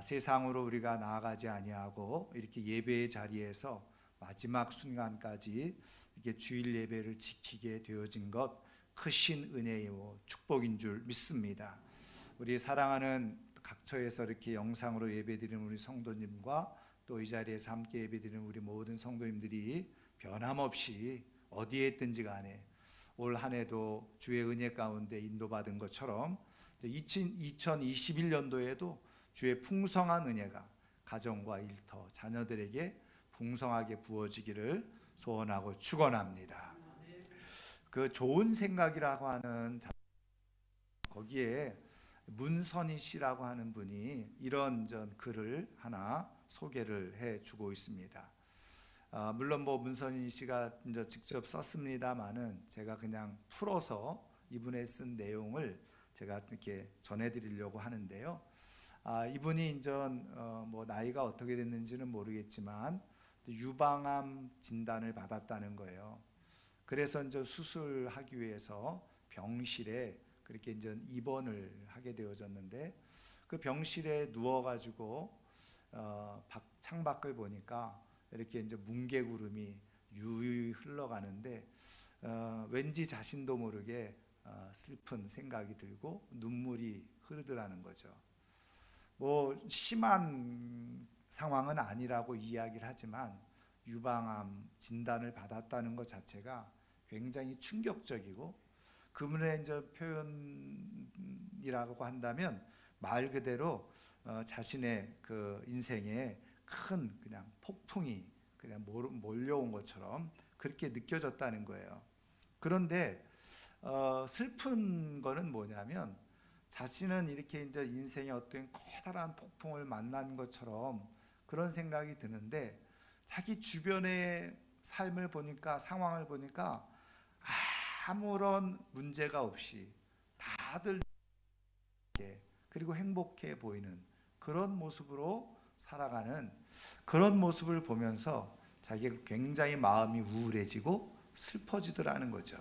세상으로 우리가 나아가지 아니하고 이렇게 예배의 자리에서 마지막 순간까지 이렇게 주일 예배를 지키게 되어진 것 크신 은혜요 축복인 줄 믿습니다. 우리 사랑하는 각처에서 이렇게 영상으로 예배드리는 우리 성도님과 또 이 자리에서 함께 예배드리는 우리 모든 성도님들이 변함없이 어디에 있든지 간에 올 한 해도 주의 은혜 가운데 인도받은 것처럼 2021년도에도 주의 풍성한 은혜가 가정과 일터, 자녀들에게 풍성하게 부어지기를 소원하고 축원합니다. 그 좋은 생각이라고 하는 거기에 문선희 씨라고 하는 분이 이런 글을 하나 소개를 해주고 있습니다. 물론 문선희 씨가 이제 직접 썼습니다만은 제가 그냥 풀어서 이분의 쓴 내용을 제가 이렇게 전해드리려고 하는데요. 이분이 이제 나이가 어떻게 됐는지는 모르겠지만 유방암 진단을 받았다는 거예요. 그래서 이제 수술하기 위해서 병실에 그렇게 이제 입원을 하게 되어졌는데 그 병실에 누워가지고 창밖을 보니까 이렇게 이제 뭉게구름이 유유히 흘러가는데 왠지 자신도 모르게 슬픈 생각이 들고 눈물이 흐르더라는 거죠. 심한 상황은 아니라고 이야기를 하지만 유방암 진단을 받았다는 것 자체가 굉장히 충격적이고 그분의 이제 표현이라고 한다면 말 그대로 자신의 그 인생에 큰 그냥 폭풍이 그냥 몰려온 것처럼 그렇게 느껴졌다는 거예요. 그런데 슬픈 거는 뭐냐면 자신은 이렇게 이제 인생의 어떤 커다란 폭풍을 만난 것처럼 그런 생각이 드는데 자기 주변의 삶을 보니까 상황을 보니까 아무런 문제가 없이 다들 그리고 행복해 보이는 그런 모습으로 살아가는 그런 모습을 보면서 자기가 굉장히 마음이 우울해지고 슬퍼지더라는 거죠.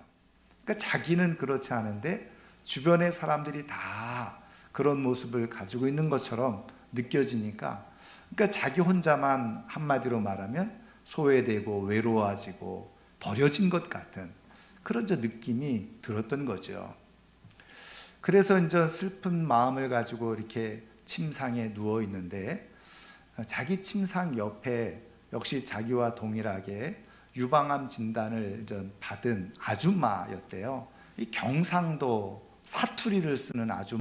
그러니까 자기는 그렇지 않은데 주변의 사람들이 다 그런 모습을 가지고 있는 것처럼 느껴지니까 그러니까 자기 혼자만 한마디로 말하면 소외되고 외로워지고 버려진 것 같은 그런 느낌이 들었던 거죠. 그래서 이제 슬픈 마음을 가지고 이렇게 침상에 누워 있는데 자기 침상 옆에 역시 자기와 동일하게 유방암 진단을 받은 아줌마였대요. 이 경상도 사투리를 쓰는 아줌마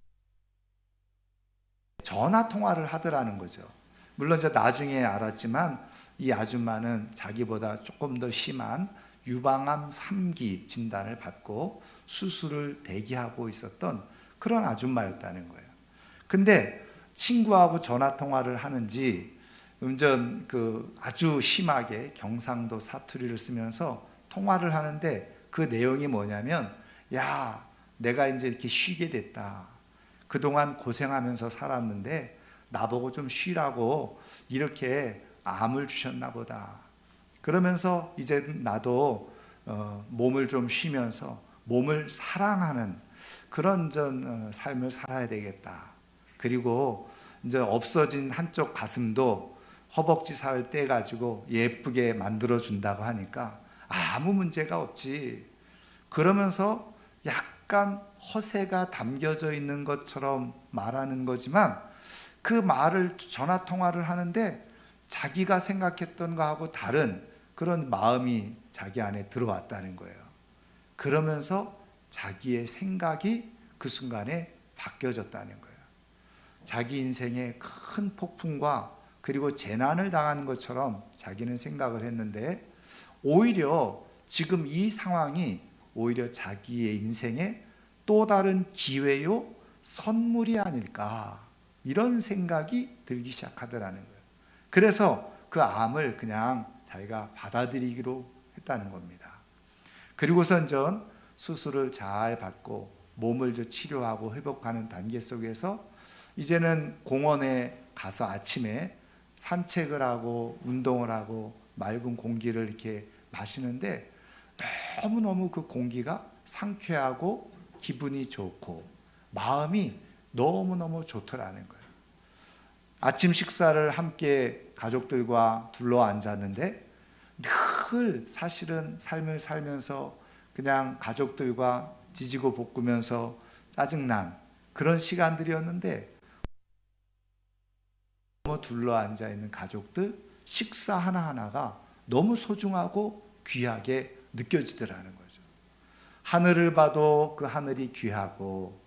전화 통화를 하더라는 거죠. 물론 나중에 알았지만 이 아줌마는 자기보다 조금 더 심한 유방암 3기 진단을 받고 수술을 대기하고 있었던 그런 아줌마였다는 거예요. 근데 친구하고 전화 통화를 하는지 아주 심하게 경상도 사투리를 쓰면서 통화를 하는데 그 내용이 뭐냐면 야, 내가 이제 이렇게 쉬게 됐다. 그동안 고생하면서 살았는데 나보고 좀 쉬라고 이렇게 암을 주셨나 보다. 그러면서 이제 나도 몸을 좀 쉬면서 몸을 사랑하는 그런 삶을 살아야 되겠다. 그리고 이제 없어진 한쪽 가슴도 허벅지 살을 떼가지고 예쁘게 만들어 준다고 하니까 아무 문제가 없지. 그러면서 약간 허세가 담겨져 있는 것처럼 말하는 거지만 그 말을 전화 통화를 하는데 자기가 생각했던 거하고 다른 그런 마음이 자기 안에 들어왔다는 거예요. 그러면서 자기의 생각이 그 순간에 바뀌어졌다는 거예요. 자기 인생에 큰 폭풍과 그리고 재난을 당하는 것처럼 자기는 생각을 했는데 오히려 지금 이 상황이 오히려 자기의 인생에 또 다른 기회요 선물이 아닐까 이런 생각이 들기 시작하더라는 거예요. 그래서 그 암을 그냥 자기가 받아들이기로 했다는 겁니다. 그리고선 수술을 잘 받고 몸을 치료하고 회복하는 단계 속에서 이제는 공원에 가서 아침에 산책을 하고 운동을 하고 맑은 공기를 이렇게 마시는데 너무너무 그 공기가 상쾌하고 기분이 좋고 마음이 너무너무 좋더라는 거예요. 아침 식사를 함께 가족들과 둘러 앉았는데 늘 사실은 삶을 살면서 그냥 가족들과 지지고 볶으면서 짜증난 그런 시간들이었는데, 너무 둘러 앉아 있는 가족들 식사 하나하나가 너무 소중하고 귀하게 느껴지더라는 거죠. 하늘을 봐도 그 하늘이 귀하고,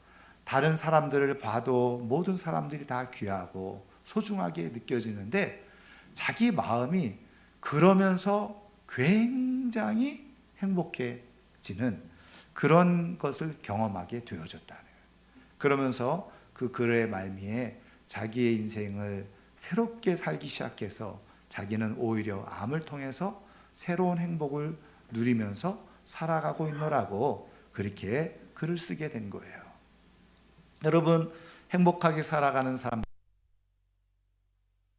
다른 사람들을 봐도 모든 사람들이 다 귀하고 소중하게 느껴지는데, 자기 마음이 그러면서 굉장히 행복해지는 그런 것을 경험하게 되어졌다는 거예요. 그러면서 그 글의 말미에 자기의 인생을 새롭게 살기 시작해서 자기는 오히려 암을 통해서 새로운 행복을 누리면서 살아가고 있노라고 그렇게 글을 쓰게 된 거예요. 여러분, 행복하게 살아가는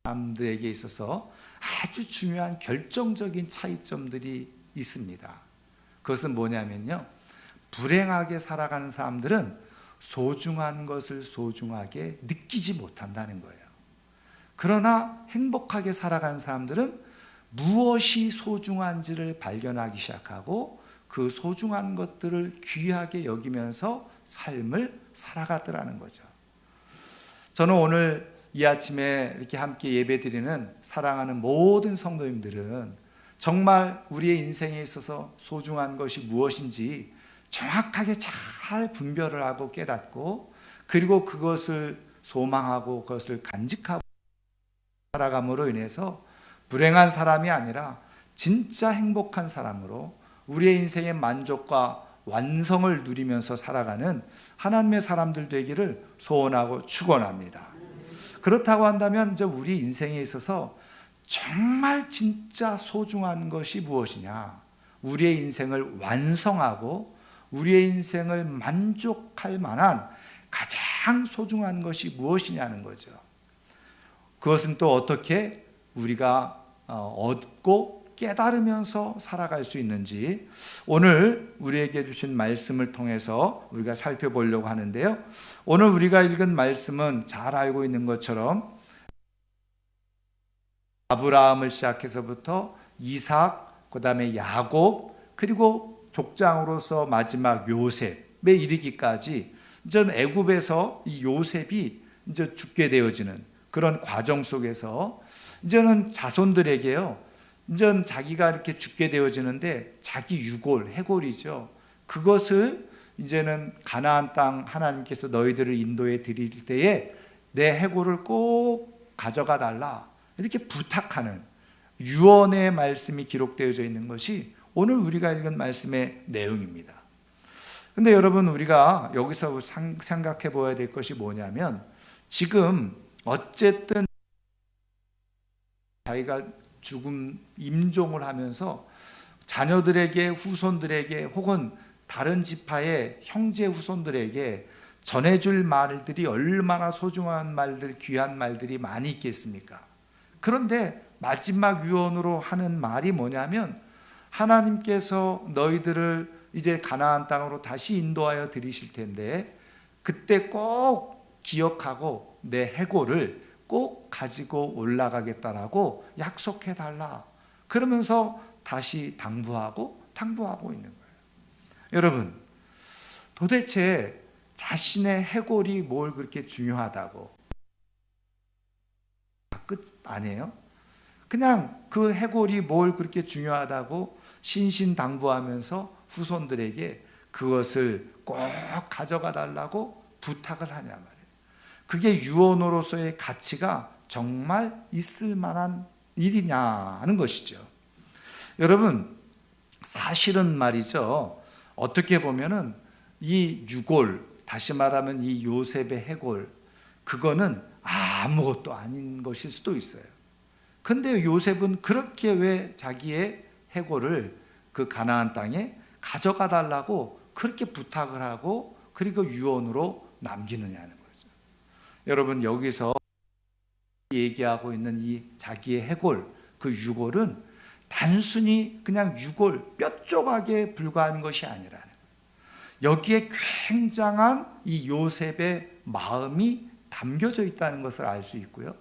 사람들에게 있어서 아주 중요한 결정적인 차이점들이 있습니다. 그것은 뭐냐면요, 불행하게 살아가는 사람들은 소중한 것을 소중하게 느끼지 못한다는 거예요. 그러나 행복하게 살아가는 사람들은 무엇이 소중한지를 발견하기 시작하고 그 소중한 것들을 귀하게 여기면서 삶을 살아가더라는 거죠. 저는 오늘 이 아침에 이렇게 함께 예배드리는 사랑하는 모든 성도님들은 정말 우리의 인생에 있어서 소중한 것이 무엇인지 정확하게 잘 분별을 하고 깨닫고, 그리고 그것을 소망하고 그것을 간직하고 살아감으로 인해서 불행한 사람이 아니라 진짜 행복한 사람으로 우리의 인생의 만족과 완성을 누리면서 살아가는 하나님의 사람들 되기를 소원하고 축원합니다. 그렇다고 한다면 이제 우리 인생에 있어서 정말 진짜 소중한 것이 무엇이냐, 우리의 인생을 완성하고 우리의 인생을 만족할 만한 가장 소중한 것이 무엇이냐는 거죠. 그것은 또 어떻게 우리가 얻고 깨달으면서 살아갈 수 있는지 오늘 우리에게 주신 말씀을 통해서 우리가 살펴보려고 하는데요. 오늘 우리가 읽은 말씀은 잘 알고 있는 것처럼 아브라함을 시작해서부터 이삭, 그 다음에 야곱, 그리고 족장으로서 마지막 요셉에 이르기까지 이제 애굽에서 이 요셉이 이제 죽게 되어지는 그런 과정 속에서 이제는 자손들에게요, 이제 자기가 이렇게 죽게 되어지는데 자기 유골, 해골이죠. 그것을 이제는 가나안 땅 하나님께서 너희들을 인도해 드릴 때에 내 해골을 꼭 가져가 달라 이렇게 부탁하는 유언의 말씀이 기록되어져 있는 것이 오늘 우리가 읽은 말씀의 내용입니다. 근데 여러분, 우리가 여기서 생각해 보아야 될 것이 뭐냐면, 지금 어쨌든 자기가 죽음 임종을 하면서 자녀들에게, 후손들에게, 혹은 다른 지파의 형제 후손들에게 전해줄 말들이 얼마나 소중한 말들, 귀한 말들이 많이 있겠습니까? 그런데 마지막 유언으로 하는 말이 뭐냐면, 하나님께서 너희들을 이제 가나안 땅으로 다시 인도하여 드리실 텐데 그때 꼭 기억하고 내 해골을 꼭 가지고 올라가겠다라고 약속해 달라. 그러면서 다시 당부하고 있는 거예요. 여러분, 도대체 자신의 해골이 뭘 그렇게 중요하다고? 끝 아니에요? 그냥 그 해골이 뭘 그렇게 중요하다고 신신당부하면서 후손들에게 그것을 꼭 가져가 달라고 부탁을 하냐 말이에요. 그게 유언으로서의 가치가 정말 있을 만한 일이냐 하는 것이죠. 여러분, 사실은 말이죠, 어떻게 보면은 이 유골, 다시 말하면 이 요셉의 해골, 그거는 아무것도 아닌 것일 수도 있어요. 근데 요셉은 그렇게 왜 자기의 해골을 그 가나안 땅에 가져가 달라고 그렇게 부탁을 하고 그리고 유언으로 남기느냐는 거죠. 여러분, 여기서 얘기하고 있는 이 자기의 해골, 그 유골은 단순히 그냥 유골, 뼈 조각에 불과한 것이 아니라는 거예요. 여기에 굉장한 이 요셉의 마음이 담겨져 있다는 것을 알 수 있고요.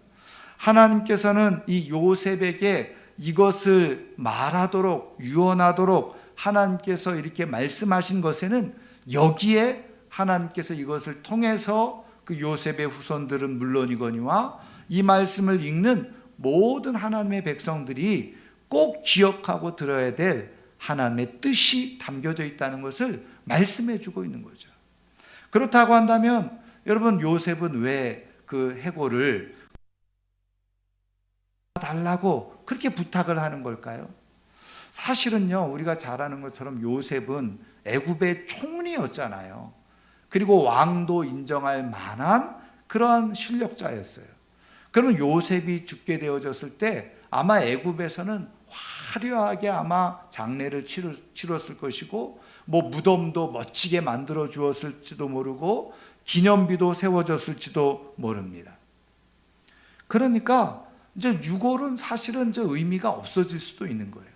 하나님께서는 이 요셉에게 이것을 말하도록, 유언하도록 하나님께서 이렇게 말씀하신 것에는 여기에 하나님께서 이것을 통해서 그 요셉의 후손들은 물론이거니와 이 말씀을 읽는 모든 하나님의 백성들이 꼭 기억하고 들어야 될 하나님의 뜻이 담겨져 있다는 것을 말씀해 주고 있는 거죠. 그렇다고 한다면 여러분, 요셉은 왜 그 해골을 달라고 그렇게 부탁을 하는 걸까요? 사실은요, 우리가 잘 아는 것처럼 요셉은 애굽의 총리였잖아요. 그리고 왕도 인정할 만한 그러한 실력자였어요. 그러면 요셉이 죽게 되어졌을 때 아마 애굽에서는 화려하게 아마 장례를 치렀을 것이고, 뭐 무덤도 멋지게 만들어 주었을지도 모르고 기념비도 세워졌을지도 모릅니다. 그러니까 이제 유골은 사실은 저 의미가 없어질 수도 있는 거예요.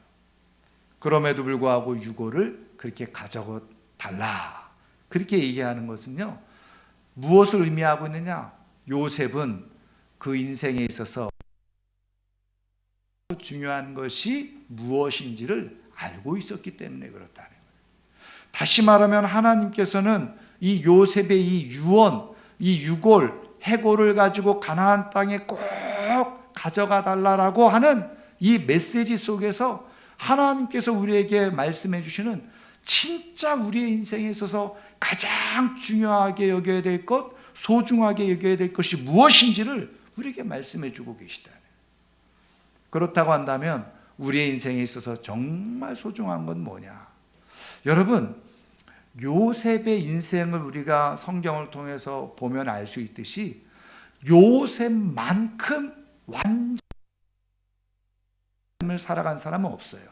그럼에도 불구하고 유골을 그렇게 가져가 달라, 그렇게 얘기하는 것은요, 무엇을 의미하고 있느냐? 요셉은 그 인생에 있어서 중요한 것이 무엇인지를 알고 있었기 때문에 그렇다는 거예요. 다시 말하면 하나님께서는 이 요셉의 이 유언, 이 유골, 해골을 가지고 가나안 땅에 꼭 가져가 달라라고 하는 이 메시지 속에서 하나님께서 우리에게 말씀해 주시는 진짜 우리의 인생에 있어서 가장 중요하게 여겨야 될 것, 소중하게 여겨야 될 것이 무엇인지를 우리에게 말씀해 주고 계시다. 그렇다고 한다면 우리의 인생에 있어서 정말 소중한 건 뭐냐? 여러분, 요셉의 인생을 우리가 성경을 통해서 보면 알 수 있듯이 요셉만큼 완전히 삶을 살아간 사람은 없어요.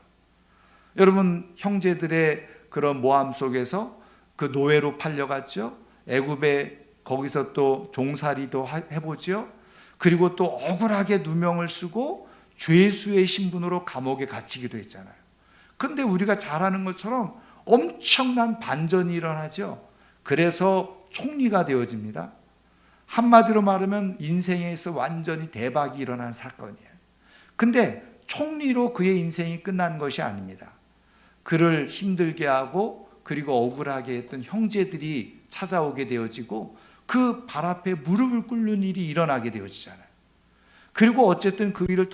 여러분, 형제들의 그런 모함 속에서 그 노예로 팔려갔죠. 애굽에 거기서 또 종살이도 해보죠. 그리고 또 억울하게 누명을 쓰고 죄수의 신분으로 감옥에 갇히기도 했잖아요. 근데 우리가 잘 아는 것처럼 엄청난 반전이 일어나죠. 그래서 총리가 되어집니다. 한마디로 말하면 인생에서 완전히 대박이 일어난 사건이에요. 근데 총리로 그의 인생이 끝난 것이 아닙니다. 그를 힘들게 하고 그리고 억울하게 했던 형제들이 찾아오게 되어지고 그 발 앞에 무릎을 꿇는 일이 일어나게 되어지잖아요. 그리고 어쨌든 그 일을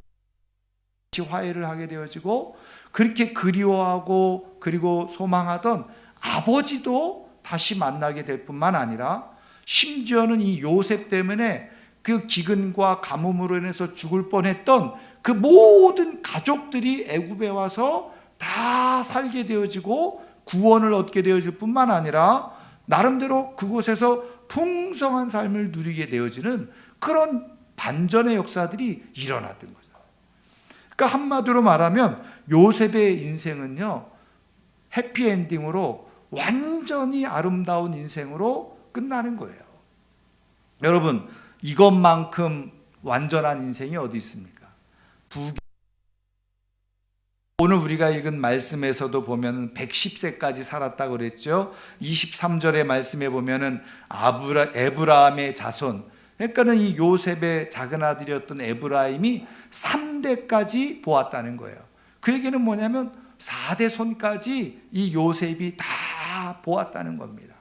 다시 화해를 하게 되어지고, 그렇게 그리워하고 그리고 소망하던 아버지도 다시 만나게 될 뿐만 아니라 심지어는 이 요셉 때문에 그 기근과 가뭄으로 인해서 죽을 뻔했던 그 모든 가족들이 애굽에 와서 다 살게 되어지고 구원을 얻게 되어질 뿐만 아니라 나름대로 그곳에서 풍성한 삶을 누리게 되어지는 그런 반전의 역사들이 일어났던 거죠. 그러니까 한마디로 말하면 요셉의 인생은요, 해피엔딩으로 완전히 아름다운 인생으로 끝나는 거예요. 여러분, 이것만큼 완전한 인생이 어디 있습니까? 오늘 우리가 읽은 말씀에서도 보면 110세까지 살았다고 그랬죠. 23절의 말씀에 보면은 에브라함의 자손, 그러니까는 이 요셉의 작은 아들이었던 에브라임이 3대까지 보았다는 거예요. 그 얘기는 뭐냐면 4대 손까지 이 요셉이 다 보았다는 겁니다.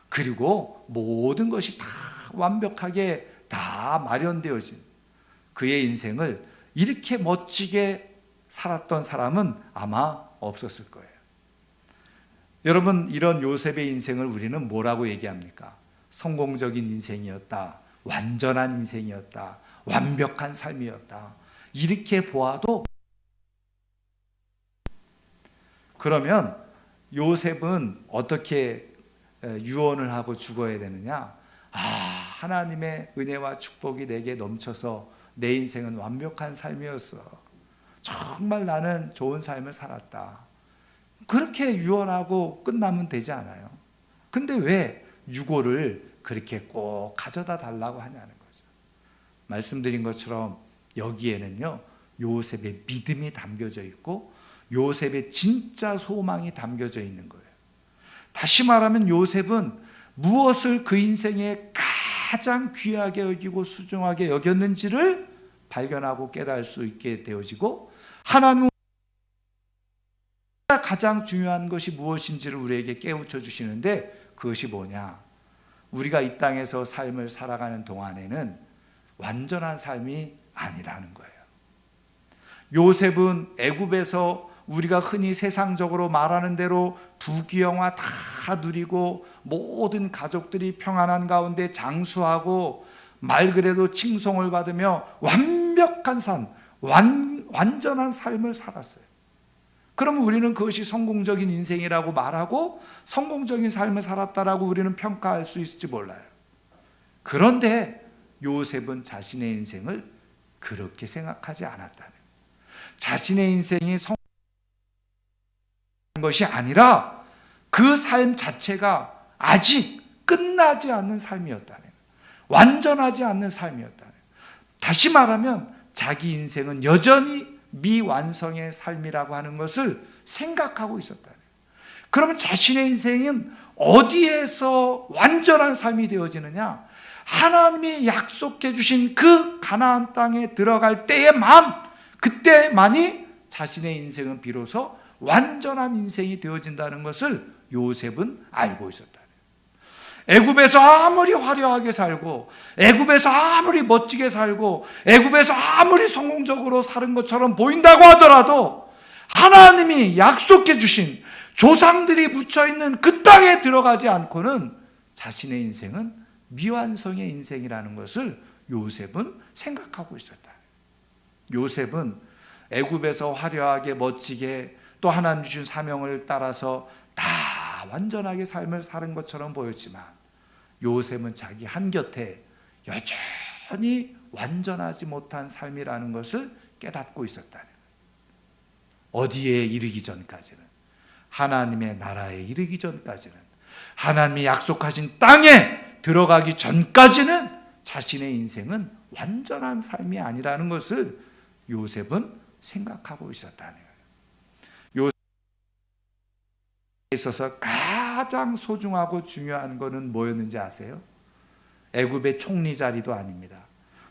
그리고 모든 것이 다 완벽하게 다 마련되어진 그의 인생을 이렇게 멋지게 살았던 사람은 아마 없었을 거예요. 여러분, 이런 요셉의 인생을 우리는 뭐라고 얘기합니까? 성공적인 인생이었다, 완전한 인생이었다, 완벽한 삶이었다, 이렇게 보아도, 그러면 요셉은 어떻게 유언을 하고 죽어야 되느냐? 하나님의 은혜와 축복이 내게 넘쳐서 내 인생은 완벽한 삶이었어, 정말 나는 좋은 삶을 살았다, 그렇게 유언하고 끝나면 되지 않아요? 근데 왜 유골을 그렇게 꼭 가져다 달라고 하냐는 거죠. 말씀드린 것처럼 여기에는요, 요셉의 믿음이 담겨져 있고 요셉의 진짜 소망이 담겨져 있는 거예요. 다시 말하면 요셉은 무엇을 그 인생에 가장 귀하게 여기고 소중하게 여겼는지를 발견하고 깨달을 수 있게 되어지고, 하나님은 가장 중요한 것이 무엇인지를 우리에게 깨우쳐 주시는데, 그것이 뭐냐? 우리가 이 땅에서 삶을 살아가는 동안에는 완전한 삶이 아니라는 거예요. 요셉은 애굽에서 우리가 흔히 세상적으로 말하는 대로 부귀영화 다 누리고 모든 가족들이 평안한 가운데 장수하고 말 그대로 칭송을 받으며 완벽한 삶, 완전한 삶을 살았어요. 그러면 우리는 그것이 성공적인 인생이라고 말하고 성공적인 삶을 살았다라고 우리는 평가할 수 있을지 몰라요. 그런데 요셉은 자신의 인생을 그렇게 생각하지 않았다는 거예요. 자신의 인생이 성공한 것이 아니라 그 삶 자체가 아직 끝나지 않는 삶이었다는 거예요. 완전하지 않는 삶이었다는 거예요. 다시 말하면 자기 인생은 여전히 미완성의 삶이라고 하는 것을 생각하고 있었다는 거예요. 그러면 자신의 인생은 어디에서 완전한 삶이 되어지느냐? 하나님이 약속해 주신 그 가나안 땅에 들어갈 때에만, 그때만이 자신의 인생은 비로소 완전한 인생이 되어진다는 것을 요셉은 알고 있었다. 애굽에서 아무리 화려하게 살고, 애굽에서 아무리 멋지게 살고, 애굽에서 아무리 성공적으로 사는 것처럼 보인다고 하더라도 하나님이 약속해 주신 조상들이 묻혀있는 그 땅에 들어가지 않고는 자신의 인생은 미완성의 인생이라는 것을 요셉은 생각하고 있었다. 요셉은 애굽에서 화려하게 멋지게 또 하나님 주신 사명을 따라서 다 완전하게 삶을 사는 것처럼 보였지만, 요셉은 자기 한곁에 여전히 완전하지 못한 삶이라는 것을 깨닫고 있었다는 거예요. 어디에 이르기 전까지는, 하나님의 나라에 이르기 전까지는, 하나님이 약속하신 땅에 들어가기 전까지는 자신의 인생은 완전한 삶이 아니라는 것을 요셉은 생각하고 있었다는 거예요. 요셉에 있어서 가장 소중하고 중요한 것은 뭐였는지 아세요? 애굽의 총리 자리도 아닙니다.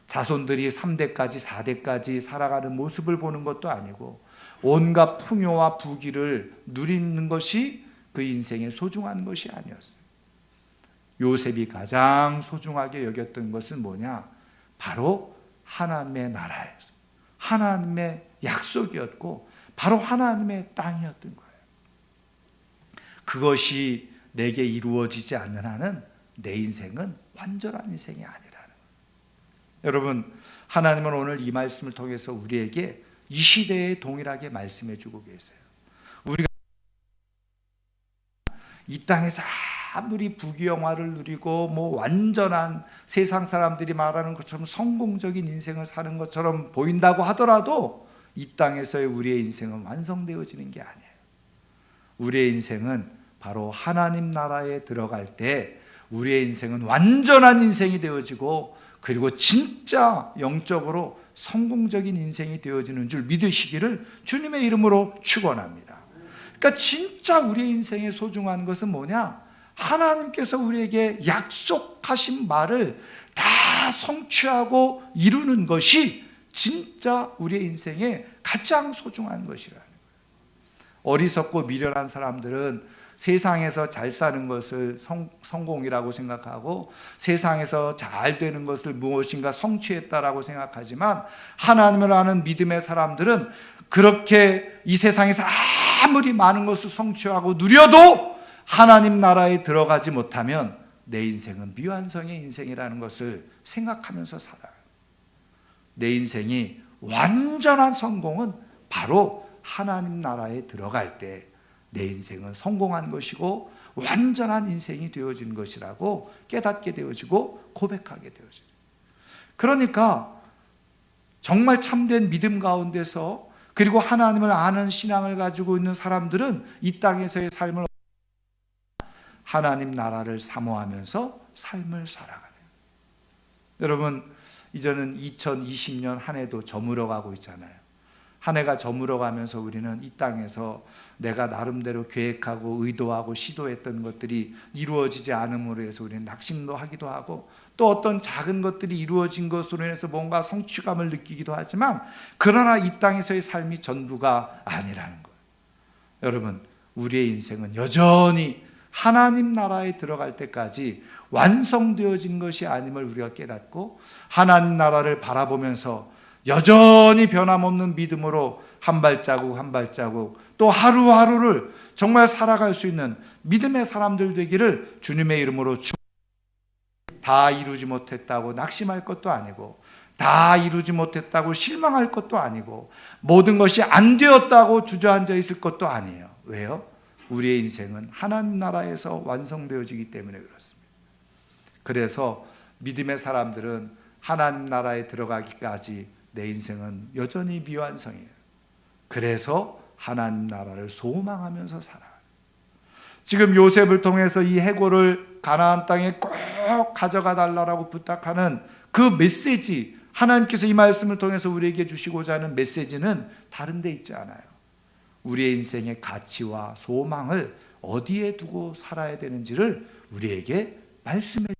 자손들이 3대까지 4대까지 살아가는 모습을 보는 것도 아니고 온갖 풍요와 부귀를 누리는 것이 그 인생의 소중한 것이 아니었어요. 요셉이 가장 소중하게 여겼던 것은 뭐냐? 바로 하나님의 나라였어요. 하나님의 약속이었고 바로 하나님의 땅이었던 거예요. 그것이 내게 이루어지지 않는 한은 내 인생은 완전한 인생이 아니라는 거예요. 여러분, 하나님은 오늘 이 말씀을 통해서 우리에게 이 시대에 동일하게 말씀해 주고 계세요. 우리가 이 땅에서 아무리 부귀영화를 누리고 완전한 세상 사람들이 말하는 것처럼 성공적인 인생을 사는 것처럼 보인다고 하더라도 이 땅에서의 우리의 인생은 완성되어지는 게 아니에요. 우리의 인생은 바로 하나님 나라에 들어갈 때 우리의 인생은 완전한 인생이 되어지고, 그리고 진짜 영적으로 성공적인 인생이 되어지는 줄 믿으시기를 주님의 이름으로 축원합니다. 그러니까 진짜 우리의 인생에 소중한 것은 뭐냐? 하나님께서 우리에게 약속하신 말을 다 성취하고 이루는 것이 진짜 우리의 인생에 가장 소중한 것이라는 거예요. 어리석고 미련한 사람들은 세상에서 잘 사는 것을 성공이라고 생각하고 세상에서 잘 되는 것을 무엇인가 성취했다라고 생각하지만, 하나님을 아는 믿음의 사람들은 그렇게 이 세상에서 아무리 많은 것을 성취하고 누려도 하나님 나라에 들어가지 못하면 내 인생은 미완성의 인생이라는 것을 생각하면서 살아요. 내 인생이 완전한 성공은 바로 하나님 나라에 들어갈 때 내 인생은 성공한 것이고 완전한 인생이 되어진 것이라고 깨닫게 되어지고 고백하게 되어져요. 그러니까 정말 참된 믿음 가운데서, 그리고 하나님을 아는 신앙을 가지고 있는 사람들은 이 땅에서의 삶을 하나님 나라를 사모하면서 삶을 살아가요. 여러분, 이제는 2020년 한 해도 저물어 가고 있잖아요. 한 해가 저물어 가면서 우리는 이 땅에서 내가 나름대로 계획하고 의도하고 시도했던 것들이 이루어지지 않음으로 해서 우리는 낙심도 하기도 하고 또 어떤 작은 것들이 이루어진 것으로 인해서 뭔가 성취감을 느끼기도 하지만, 그러나 이 땅에서의 삶이 전부가 아니라는 거예요. 여러분, 우리의 인생은 여전히 하나님 나라에 들어갈 때까지 완성되어진 것이 아님을 우리가 깨닫고, 하나님 나라를 바라보면서 여전히 변함없는 믿음으로 한 발자국 한 발자국 또 하루하루를 정말 살아갈 수 있는 믿음의 사람들 되기를 주님의 이름으로 다 이루지 못했다고 낙심할 것도 아니고, 다 이루지 못했다고 실망할 것도 아니고, 모든 것이 안 되었다고 주저앉아 있을 것도 아니에요. 왜요? 우리의 인생은 하나님 나라에서 완성되어지기 때문에 그렇습니다. 그래서 믿음의 사람들은 하나님 나라에 들어가기까지 내 인생은 여전히 미완성이에요. 그래서 하나님 나라를 소망하면서 살아요. 지금 요셉을 통해서 이 해골을 가나안 땅에 꼭 가져가 달라고 부탁하는 그 메시지, 하나님께서 이 말씀을 통해서 우리에게 주시고자 하는 메시지는 다른 데 있지 않아요. 우리의 인생의 가치와 소망을 어디에 두고 살아야 되는지를 우리에게 말씀해 주십니다.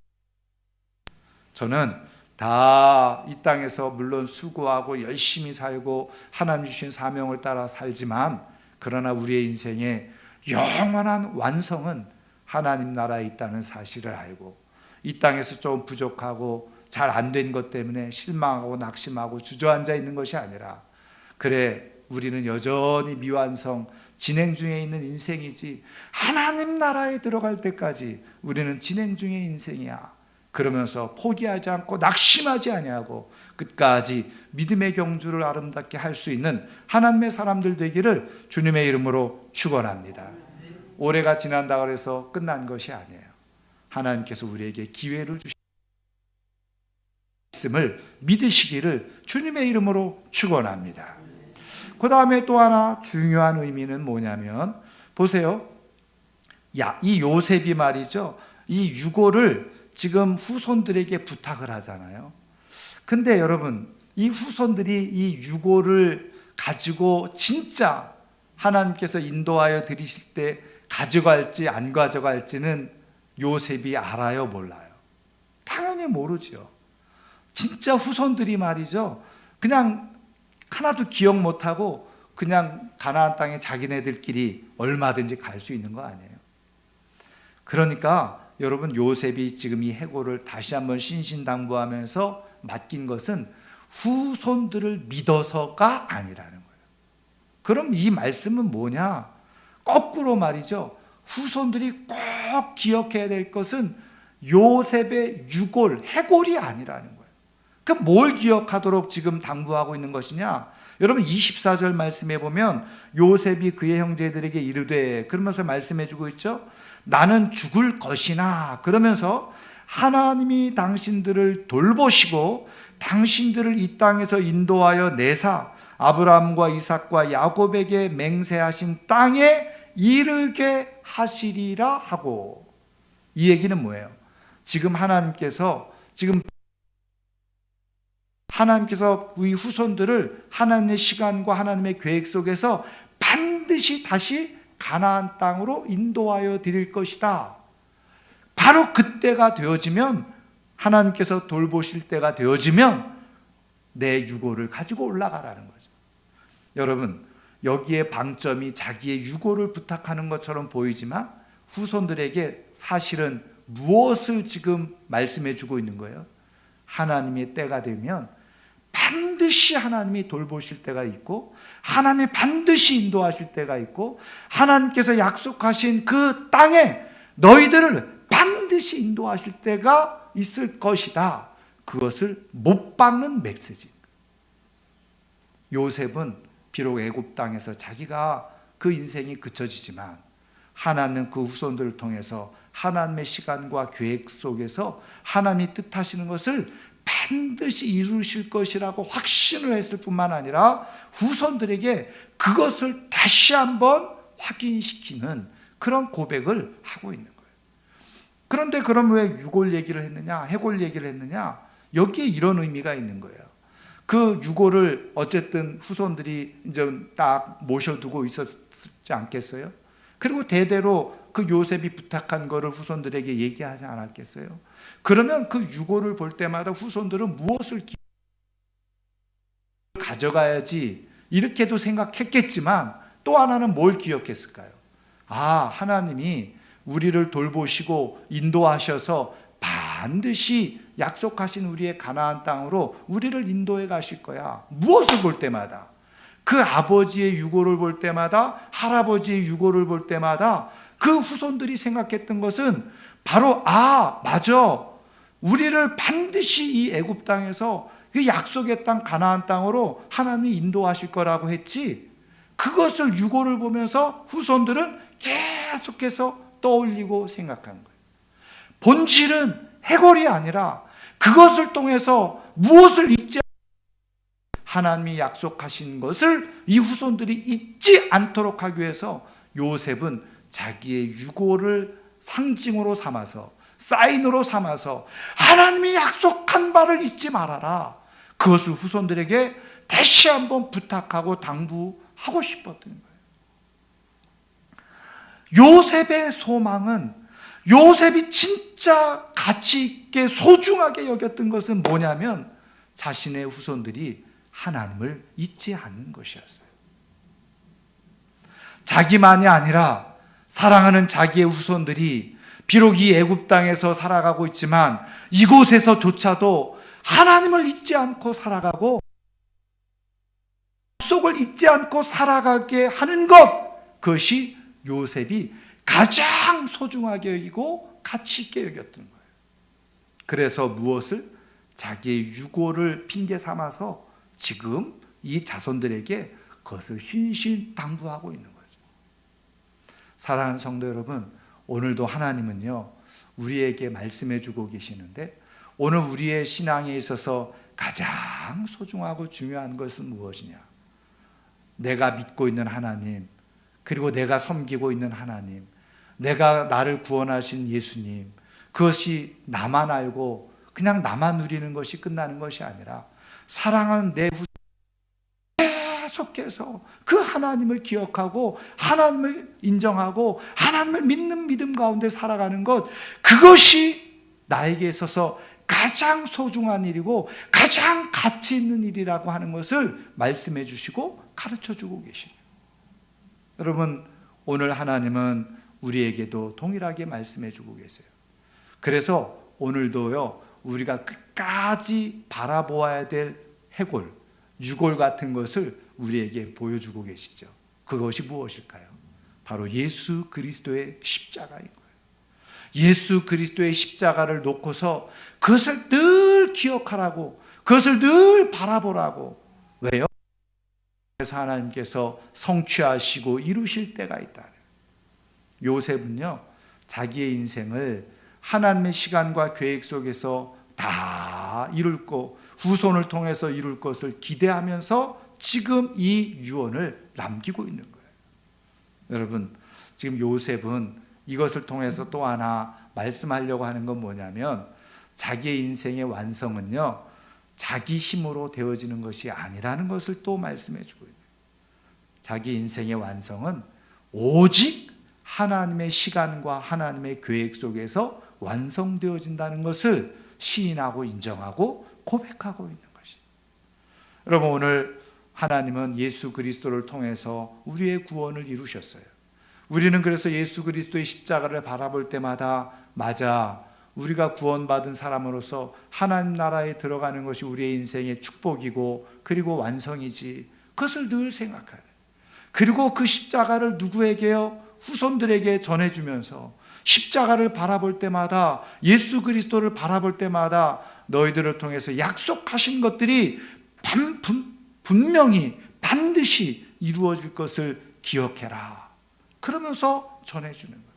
저는 다 이 땅에서 물론 수고하고 열심히 살고 하나님 주신 사명을 따라 살지만, 그러나 우리의 인생의 영원한 완성은 하나님 나라에 있다는 사실을 알고, 이 땅에서 좀 부족하고 잘 안 된 것 때문에 실망하고 낙심하고 주저앉아 있는 것이 아니라, 그래 우리는 여전히 미완성 진행 중에 있는 인생이지, 하나님 나라에 들어갈 때까지 우리는 진행 중의 인생이야. 그러면서 포기하지 않고 낙심하지 아니하고 끝까지 믿음의 경주를 아름답게 할 수 있는 하나님의 사람들 되기를 주님의 이름으로 축원합니다. 올해가 지난다고 해서 끝난 것이 아니에요. 하나님께서 우리에게 기회를 주심을 믿으시기를 주님의 이름으로 축원합니다. 그 다음에 또 하나 중요한 의미는 뭐냐면, 보세요. 이 요셉이 말이죠, 이 유고를 지금 후손들에게 부탁을 하잖아요. 근데 여러분, 이 후손들이 이 유고를 가지고 진짜 하나님께서 인도하여 드리실 때 가져갈지 안 가져갈지는 요셉이 알아요, 몰라요? 당연히 모르죠. 진짜 후손들이 말이죠, 그냥 하나도 기억 못하고 그냥 가나안 땅에 자기네들끼리 얼마든지 갈 수 있는 거 아니에요. 그러니까 여러분, 요셉이 지금 이 해골을 다시 한번 신신당부하면서 맡긴 것은 후손들을 믿어서가 아니라는 거예요. 그럼 이 말씀은 뭐냐? 거꾸로 말이죠, 후손들이 꼭 기억해야 될 것은 요셉의 유골, 해골이 아니라는 거예요. 그럼 뭘 기억하도록 지금 당부하고 있는 것이냐? 여러분, 24절 말씀해 보면 요셉이 그의 형제들에게 이르되, 그러면서 말씀해 주고 있죠. 나는 죽을 것이나, 그러면서 하나님이 당신들을 돌보시고 당신들을 이 땅에서 인도하여 내사 아브라함과 이삭과 야곱에게 맹세하신 땅에 이르게 하시리라 하고. 이 얘기는 뭐예요? 지금 하나님께서 우리 후손들을 하나님의 시간과 하나님의 계획 속에서 반드시 다시 가나안 땅으로 인도하여 드릴 것이다. 바로 그때가 되어지면, 하나님께서 돌보실 때가 되어지면 내 유고를 가지고 올라가라는 거죠. 여러분, 여기에 방점이 자기의 유고를 부탁하는 것처럼 보이지만 후손들에게 사실은 무엇을 지금 말씀해 주고 있는 거예요? 하나님의 때가 되면 반드시 하나님이 돌보실 때가 있고, 하나님이 반드시 인도하실 때가 있고, 하나님께서 약속하신 그 땅에 너희들을 반드시 인도하실 때가 있을 것이다. 그것을 못 박는 메시지. 요셉은 비록 애굽 땅에서 자기가 그 인생이 그쳐지지만, 하나님은 그 후손들을 통해서 하나님의 시간과 계획 속에서 하나님이 뜻하시는 것을 반드시 이루실 것이라고 확신을 했을 뿐만 아니라 후손들에게 그것을 다시 한번 확인시키는 그런 고백을 하고 있는 거예요. 그런데 그럼 왜 유골 얘기를 했느냐, 해골 얘기를 했느냐? 여기에 이런 의미가 있는 거예요. 그 유골을 어쨌든 후손들이 이제 딱 모셔두고 있었지 않겠어요? 그리고 대대로 그 요셉이 부탁한 거를 후손들에게 얘기하지 않았겠어요? 그러면 그 유고를 볼 때마다 후손들은 무엇을 가져가야지 이렇게도 생각했겠지만 또 하나는 뭘 기억했을까요? 하나님이 우리를 돌보시고 인도하셔서 반드시 약속하신 우리의 가나안 땅으로 우리를 인도해 가실 거야. 무엇을 볼 때마다, 그 아버지의 유고를 볼 때마다, 할아버지의 유고를 볼 때마다 그 후손들이 생각했던 것은 바로 맞아, 우리를 반드시 이 애굽 땅에서 그 약속의 땅 가나안 땅으로 하나님이 인도하실 거라고 했지. 그것을 유고를 보면서 후손들은 계속해서 떠올리고 생각한 거예요. 본질은 해골이 아니라 그것을 통해서 무엇을 잊지, 하나님이 약속하신 것을 이 후손들이 잊지 않도록 하기 위해서 요셉은 자기의 유고를 상징으로 삼아서, 사인으로 삼아서 하나님이 약속한 바를 잊지 말아라, 그것을 후손들에게 다시 한번 부탁하고 당부하고 싶었던 거예요. 요셉의 소망은, 요셉이 진짜 가치 있게 소중하게 여겼던 것은 뭐냐면 자신의 후손들이 하나님을 잊지 않는 것이었어요. 자기만이 아니라 사랑하는 자기의 후손들이 비록 이 애굽 땅에서 살아가고 있지만 이곳에서조차도 하나님을 잊지 않고 살아가고 약속을 잊지 않고 살아가게 하는 것, 그것이 요셉이 가장 소중하게 여기고 가치 있게 여겼던 거예요. 그래서 무엇을? 자기의 유고를 핑계 삼아서 지금 이 자손들에게 그것을 신신당부하고 있는 거죠. 사랑하는 성도 여러분, 오늘도 하나님은요 우리에게 말씀해 주고 계시는데, 오늘 우리의 신앙에 있어서 가장 소중하고 중요한 것은 무엇이냐? 내가 믿고 있는 하나님, 그리고 내가 섬기고 있는 하나님, 내가 나를 구원하신 예수님, 그것이 나만 알고 그냥 나만 누리는 것이 끝나는 것이 아니라 사랑하는 내 후손 계속해서 그 하나님을 기억하고 하나님을 인정하고 하나님을 믿는 믿음 가운데 살아가는 것, 그것이 나에게 있어서 가장 소중한 일이고 가장 가치 있는 일이라고 하는 것을 말씀해 주시고 가르쳐 주고 계시네요. 여러분, 오늘 하나님은 우리에게도 동일하게 말씀해 주고 계세요. 그래서 오늘도요 우리가 끝까지 바라보아야 될 해골, 유골 같은 것을 우리에게 보여주고 계시죠. 그것이 무엇일까요? 바로 예수 그리스도의 십자가인 거예요. 예수 그리스도의 십자가를 놓고서 그것을 늘 기억하라고, 그것을 늘 바라보라고. 왜요? 그래서 하나님께서 성취하시고 이루실 때가 있다. 요셉은요 자기의 인생을 하나님의 시간과 계획 속에서 다 이룰 거, 후손을 통해서 이룰 것을 기대하면서 지금 이 유언을 남기고 있는 거예요. 여러분, 지금 요셉은 이것을 통해서 또 하나 말씀하려고 하는 건 뭐냐면, 자기의 인생의 완성은요 자기 힘으로 되어지는 것이 아니라는 것을 또 말씀해 주고 있어요. 자기 인생의 완성은 오직 하나님의 시간과 하나님의 계획 속에서 완성되어진다는 것을 시인하고 인정하고 고백하고 있는 것이. 여러분, 오늘 하나님은 예수 그리스도를 통해서 우리의 구원을 이루셨어요. 우리는 그래서 예수 그리스도의 십자가를 바라볼 때마다, 맞아, 우리가 구원받은 사람으로서 하나님 나라에 들어가는 것이 우리의 인생의 축복이고 그리고 완성이지, 그것을 늘 생각해야 돼요. 그리고 그 십자가를 누구에게요? 후손들에게 전해주면서 십자가를 바라볼 때마다, 예수 그리스도를 바라볼 때마다 너희들을 통해서 약속하신 것들이 분명히 반드시 이루어질 것을 기억해라, 그러면서 전해주는 거예요.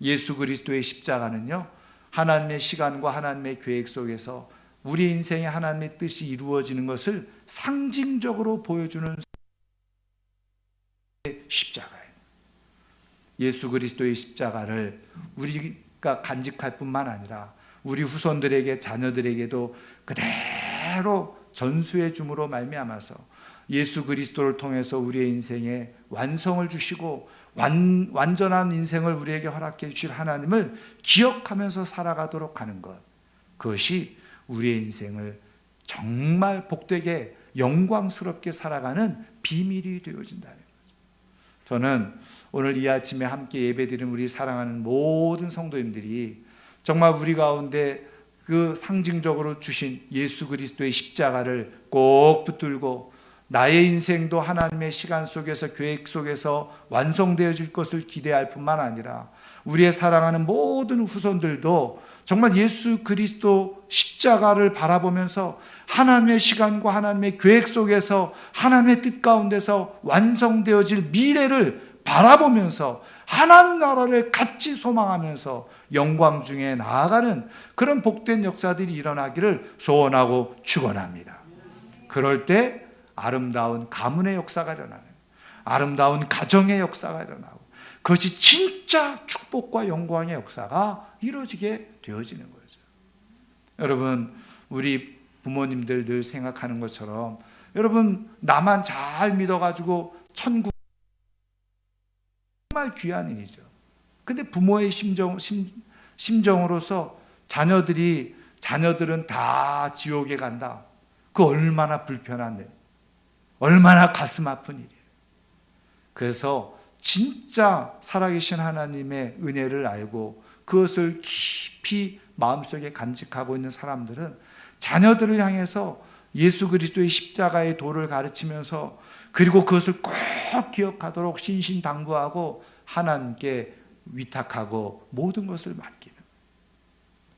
예수 그리스도의 십자가는요 하나님의 시간과 하나님의 계획 속에서 우리 인생의 하나님의 뜻이 이루어지는 것을 상징적으로 보여주는 십자가예요. 예수 그리스도의 십자가를 우리가 간직할 뿐만 아니라 우리 후손들에게, 자녀들에게도 그대로 전수해 줌으로 말미암아서 예수 그리스도를 통해서 우리의 인생에 완성을 주시고 완전한 인생을 우리에게 허락해 주실 하나님을 기억하면서 살아가도록 하는 것, 그것이 우리의 인생을 정말 복되게 영광스럽게 살아가는 비밀이 되어진다는 거죠. 저는 오늘 이 아침에 함께 예배드리는 우리 사랑하는 모든 성도님들이 정말 우리 가운데 그 상징적으로 주신 예수 그리스도의 십자가를 꼭 붙들고 나의 인생도 하나님의 시간 속에서 계획 속에서 완성되어질 것을 기대할 뿐만 아니라 우리의 사랑하는 모든 후손들도 정말 예수 그리스도 십자가를 바라보면서 하나님의 시간과 하나님의 계획 속에서 하나님의 뜻 가운데서 완성되어질 미래를 바라보면서 하나님 나라를 같이 소망하면서 영광 중에 나아가는 그런 복된 역사들이 일어나기를 소원하고 축원합니다. 그럴 때 아름다운 가문의 역사가 일어나는, 아름다운 가정의 역사가 일어나고, 그것이 진짜 축복과 영광의 역사가 이루어지게 되어지는 거죠. 여러분, 우리 부모님들 늘 생각하는 것처럼 여러분 나만 잘 믿어가지고 천국 정말 귀한 일이죠. 근데 부모의 심정으로서 자녀들은 다 지옥에 간다. 그 얼마나 불편한데, 얼마나 가슴 아픈 일이에요. 그래서 진짜 살아계신 하나님의 은혜를 알고 그것을 깊이 마음속에 간직하고 있는 사람들은 자녀들을 향해서 예수 그리스도의 십자가의 도를 가르치면서, 그리고 그것을 꼭 기억하도록 신신당부하고 하나님께 위탁하고 모든 것을 맡기는,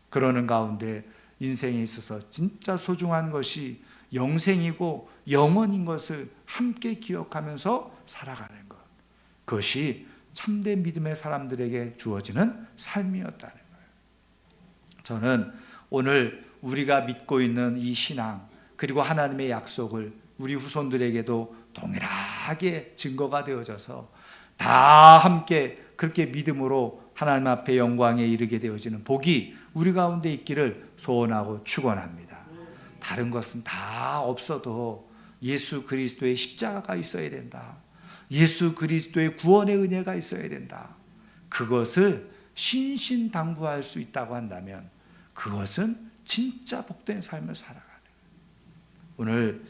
그러는 가운데 인생에 있어서 진짜 소중한 것이 영생이고 영원인 것을 함께 기억하면서 살아가는 것, 그것이 참된 믿음의 사람들에게 주어지는 삶이었다는 거예요. 저는 오늘 우리가 믿고 있는 이 신앙, 그리고 하나님의 약속을 우리 후손들에게도 동일하게 증거가 되어져서 다 함께 그렇게 믿음으로 하나님 앞에 영광에 이르게 되어지는 복이 우리 가운데 있기를 소원하고 축원합니다. 다른 것은 다 없어도 예수 그리스도의 십자가가 있어야 된다. 예수 그리스도의 구원의 은혜가 있어야 된다. 그것을 신신당부할 수 있다고 한다면 그것은 진짜 복된 삶을 살아가는 거예요. 오늘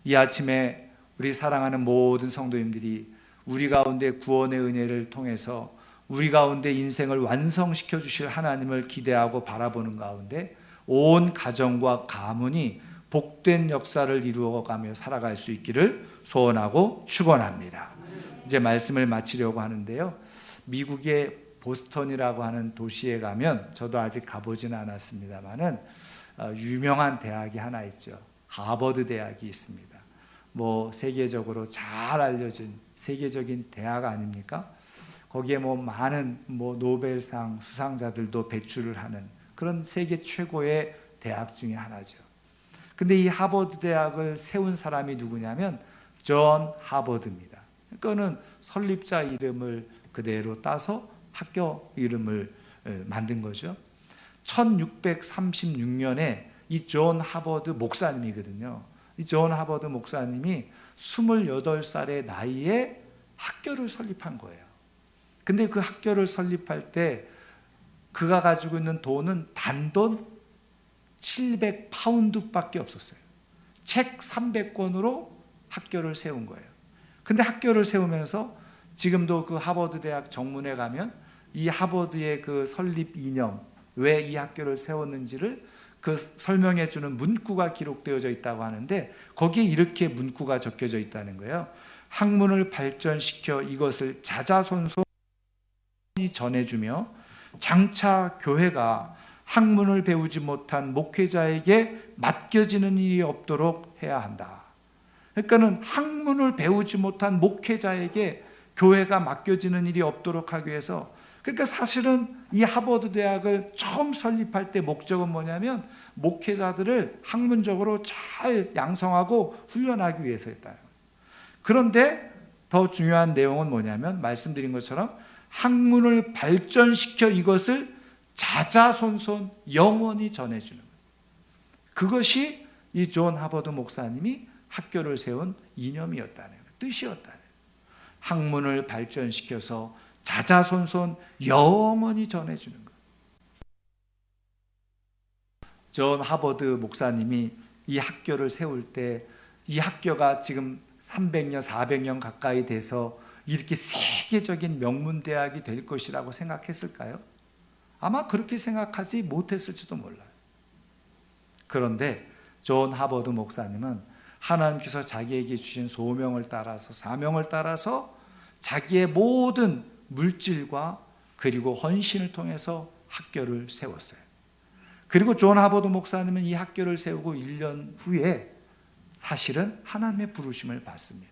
이 아침에 우리 사랑하는 모든 성도님들이 우리 가운데 구원의 은혜를 통해서 우리 가운데 인생을 완성시켜 주실 하나님을 기대하고 바라보는 가운데 온 가정과 가문이 복된 역사를 이루어가며 살아갈 수 있기를 소원하고 축원합니다. 이제 말씀을 마치려고 하는데요. 미국의 보스턴이라고 하는 도시에 가면, 저도 아직 가보지는 않았습니다만은 유명한 대학이 하나 있죠. 하버드 대학이 있습니다. 세계적으로 잘 알려진 세계적인 대학 아닙니까? 거기에 많은 노벨상 수상자들도 배출을 하는 그런 세계 최고의 대학 중에 하나죠. 근데 이 하버드 대학을 세운 사람이 누구냐면 존 하버드입니다. 그거는 설립자 이름을 그대로 따서 학교 이름을 만든 거죠. 1636년에 이 존 하버드 목사님이거든요. 이 존 하버드 목사님이 28살의 나이에 학교를 설립한 거예요. 근데 그 학교를 설립할 때 그가 가지고 있는 돈은 단돈 700파운드밖에 없었어요. 책 300권으로 학교를 세운 거예요. 근데 학교를 세우면서 지금도 그 하버드 대학 정문에 가면 이 하버드의 그 설립 이념, 왜 이 학교를 세웠는지를 그 설명해 주는 문구가 기록되어져 있다고 하는데, 거기에 이렇게 문구가 적혀져 있다는 거예요. 학문을 발전시켜 이것을 자자손손 전해주며 장차 교회가 학문을 배우지 못한 목회자에게 맡겨지는 일이 없도록 해야 한다. 그러니까는 학문을 배우지 못한 목회자에게 교회가 맡겨지는 일이 없도록 하기 위해서, 그러니까 사실은 이 하버드 대학을 처음 설립할 때 목적은 뭐냐면 목회자들을 학문적으로 잘 양성하고 훈련하기 위해서였다. 그런데 더 중요한 내용은 뭐냐면 말씀드린 것처럼 학문을 발전시켜 이것을 자자손손 영원히 전해주는 거예요. 그것이 이 존 하버드 목사님이 학교를 세운 이념이었다는 거예요. 뜻이었다는 거예요. 학문을 발전시켜서 자자손손 영원히 전해주는 거예요. 존 하버드 목사님이 이 학교를 세울 때 이 학교가 지금 300년, 400년 가까이 돼서 이렇게 세계적인 명문대학이 될 것이라고 생각했을까요? 아마 그렇게 생각하지 못했을지도 몰라요. 그런데 존 하버드 목사님은 하나님께서 자기에게 주신 소명을 따라서, 사명을 따라서 자기의 모든 물질과 그리고 헌신을 통해서 학교를 세웠어요. 그리고 존 하버드 목사님은 이 학교를 세우고 1년 후에 사실은 하나님의 부르심을 받습니다.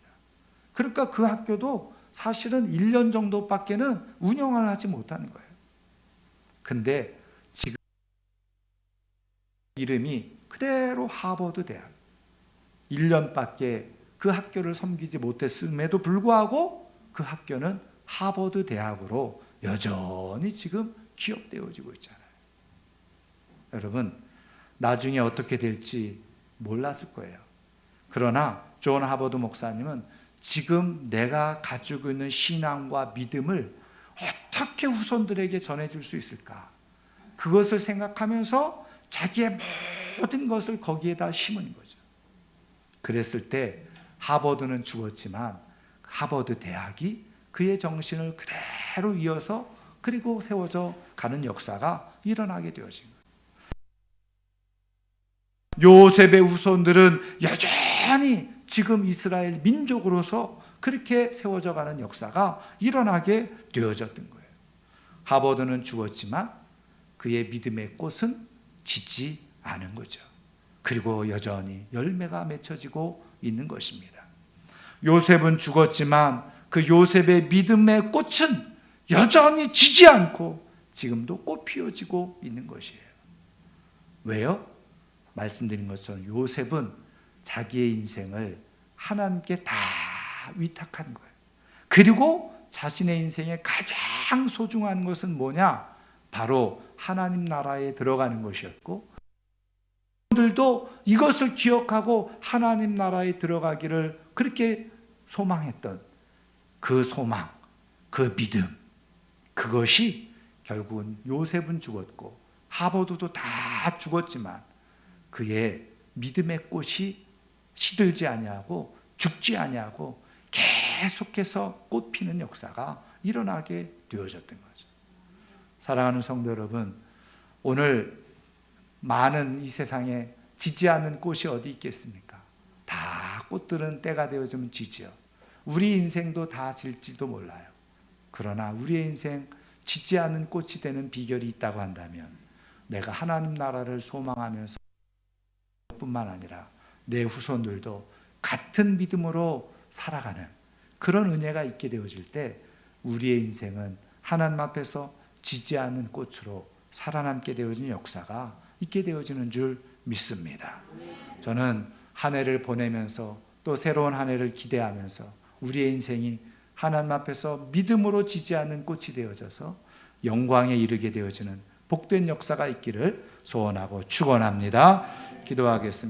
그러니까 그 학교도 사실은 1년 정도밖에는 운영을 하지 못하는 거예요. 근데 지금 이름이 그대로 하버드 대학. 1년밖에 그 학교를 섬기지 못했음에도 불구하고 그 학교는 하버드 대학으로 여전히 지금 기억되어지고 있잖아요. 여러분, 나중에 어떻게 될지 몰랐을 거예요. 그러나 존 하버드 목사님은 지금 내가 가지고 있는 신앙과 믿음을 어떻게 후손들에게 전해줄 수 있을까? 그것을 생각하면서 자기의 모든 것을 거기에다 심은 거죠. 그랬을 때 하버드는 죽었지만 하버드 대학이 그의 정신을 그대로 이어서 그리고 세워져 가는 역사가 일어나게 되어진 거예요. 요셉의 후손들은 여전히 지금 이스라엘 민족으로서 그렇게 세워져 가는 역사가 일어나게 되어졌던 거예요. 하버드는 죽었지만 그의 믿음의 꽃은 지지 않은 거죠. 그리고 여전히 열매가 맺혀지고 있는 것입니다. 요셉은 죽었지만 그 요셉의 믿음의 꽃은 여전히 지지 않고 지금도 꽃 피워지고 있는 것이에요. 왜요? 말씀드린 것처럼 요셉은 자기의 인생을 하나님께 다 위탁한 거예요. 그리고 자신의 인생에 가장 소중한 것은 뭐냐? 바로 하나님 나라에 들어가는 것이었고, 들도 이것을 기억하고 하나님 나라에 들어가기를 그렇게 소망했던 그 소망, 그 믿음, 그것이 결국은 요셉은 죽었고 하버드도 다 죽었지만 그의 믿음의 꽃이 시들지 아니하고 죽지 아니하고 계속해서 꽃피는 역사가 일어나게 되어졌던 거죠. 사랑하는 성도 여러분, 오늘 많은 이 세상에 지지 않는 꽃이 어디 있겠습니까? 다 꽃들은 때가 되어지면 지죠. 우리 인생도 다 질지도 몰라요. 그러나 우리의 인생 지지 않는 꽃이 되는 비결이 있다고 한다면 내가 하나님 나라를 소망하면서 뿐만 아니라 내 후손들도 같은 믿음으로 살아가는 그런 은혜가 있게 되어질 때 우리의 인생은 하나님 앞에서 지지 않는 꽃으로 살아남게 되어지는 역사가 있게 되어지는 줄 믿습니다. 저는 한 해를 보내면서 또 새로운 한 해를 기대하면서 우리의 인생이 하나님 앞에서 믿음으로 지지 않는 꽃이 되어져서 영광에 이르게 되어지는 복된 역사가 있기를 소원하고 축원합니다. 기도하겠습니다.